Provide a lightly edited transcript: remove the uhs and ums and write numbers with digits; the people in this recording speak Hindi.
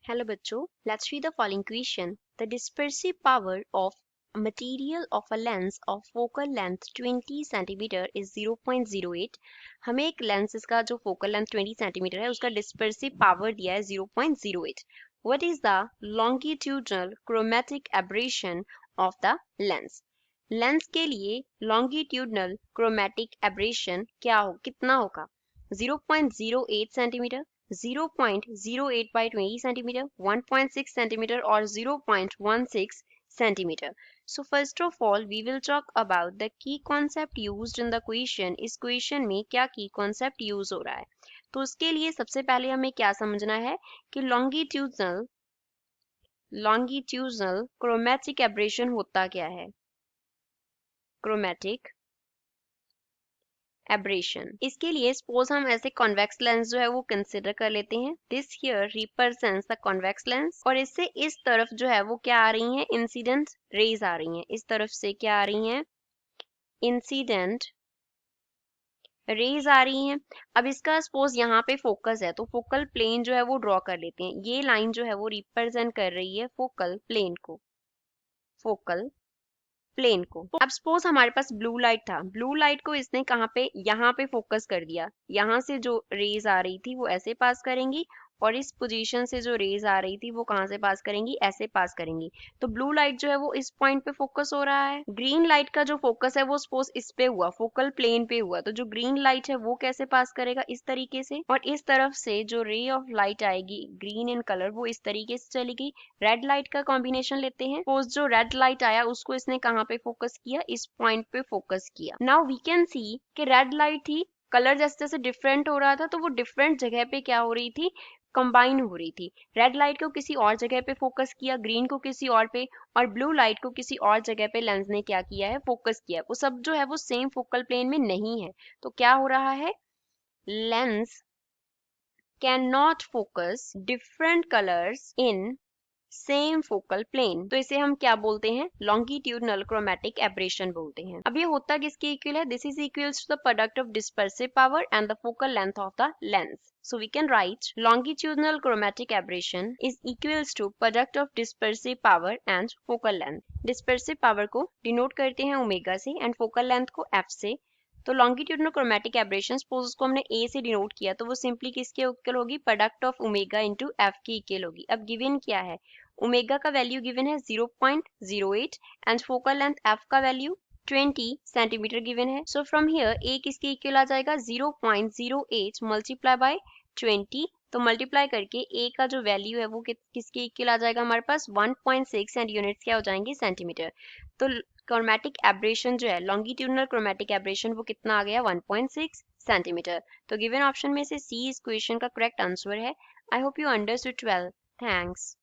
Hello बच्चों, let's read the following question. The dispersive power of a material of a lens of focal length 20 cm is 0.08. हमें एक लेंस का जो फोकल लेंथ 20 cm है उसका डिस्पर्सिव पावर दिया है 0.08. What is the longitudinal chromatic aberration of the lens? Lens के लिए longitudinal chromatic aberration कितना होगा? 0.08 cm, 0.08 by 20 centimeter, 1.6 centimeter or 0.16 centimeter. So first of all we will talk about the key concept used in the question. इस question में क्या key concept use हो रहा है? तो उसके लिए सबसे पहले हमें क्या समझना है कि longitudinal chromatic aberration होता क्या है? Chromatic aberration. इसके लिए सपोज हम ऐसे कॉन्वेक्स लेंस जो है वो कंसिडर कर लेते हैं। This here represents the convex lens और इससे इस तरफ जो है वो क्या आ रही हैं? इंसिडेंट रेज आ रही हैं। इस तरफ से क्या आ रही हैं? इंसिडेंट रेज आ रही हैं। अब इसका सपोज यहाँ पे फोकस है तो फोकल प्लेन जो है वो ड्रॉ कर लेते हैं। ये लाइन जो है वो रिप्रेजेंट कर रही है फोकल प्लेन को, फोकल प्लेन को। अब सपोज हमारे पास ब्लू लाइट था, ब्लू लाइट को इसने कहाँ पे? यहाँ पे फोकस कर दिया। यहाँ से जो रेज आ रही थी वो ऐसे पास करेंगी और इस पोजीशन से जो रेज आ रही थी वो कहाँ से पास करेंगी? ऐसे पास करेंगी। तो ब्लू लाइट जो है वो इस पॉइंट पे फोकस हो रहा है। ग्रीन लाइट का जो फोकस है वो सपोज इस पे हुआ, फोकल प्लेन पे हुआ, तो जो ग्रीन लाइट है वो कैसे पास करेगा? इस तरीके से। और इस तरफ से जो रे ऑफ लाइट आएगी ग्रीन इन कलर वो इस तरीके से चलेगी। रेड लाइट का कॉम्बिनेशन लेते हैं। सपोज जो रेड लाइट आया उसको इसने कहाँ पे फोकस किया? इस पॉइंट पे फोकस किया। नाउ वी कैन सी कि रेड लाइट थी, कलर जैसे जैसे डिफरेंट हो रहा था तो वो डिफरेंट जगह पे क्या हो रही थी? कंबाइन हो रही थी। रेड लाइट को किसी और जगह पे फोकस किया, ग्रीन को किसी और पे, और ब्लू लाइट को किसी और जगह पे लेंस ने क्या किया है? फोकस किया है। वो सब जो है वो सेम फोकल प्लेन में नहीं है। तो क्या हो रहा है? Lens can not focus different colours in same focal plane. तो इसे हम क्या बोलते हैं? लॉन्गिट्यूडनल क्रोमैटिक एब्रेशन बोलते हैं। अब ये होता किसके इक्वल है? This is equals to the product of dispersive power and the focal length of the lens. So we can write longitudinal chromatic aberration is equals to product of dispersive power and focal length. Dispersive power को डिनोट करते हैं ओमेगा से एंड फोकल लेंथ को f से। तो लॉन्गिट्यूडनल क्रोमैटिक एब्रेशन सपोज उसको हमने a से डिनोट किया तो वो सिंपली किसके इक्वल होगी? Product of omega into f की इक्वल होगी। अब गिवन क्या है? ओमेगा का वैल्यू गिवन है 0.08 एंड फोकल लेंथ f का वैल्यू 20 सेंटीमीटर गिवन है। सो फ्रॉम हियर a किसके इक्वल आ जाएगा? 0.08 मल्टीप्लाई बाय 20। तो मल्टीप्लाई करके a का जो वैल्यू है वो किसके इक्वल आ जाएगा हमारे पास? 1.6 एंड यूनिट्स क्या हो जाएंगे? सेंटीमीटर। तो क्रोमैटिक एब्रेशन जो है, लॉन्गिट्यूडनल क्रोमैटिक एब्रेशन वो कितना आ गया? 1.6 सेंटीमीटर। तो गिवन ऑप्शन में से सी इस क्वेश्चन का करेक्ट आंसर है। I hope you understood well. Thanks.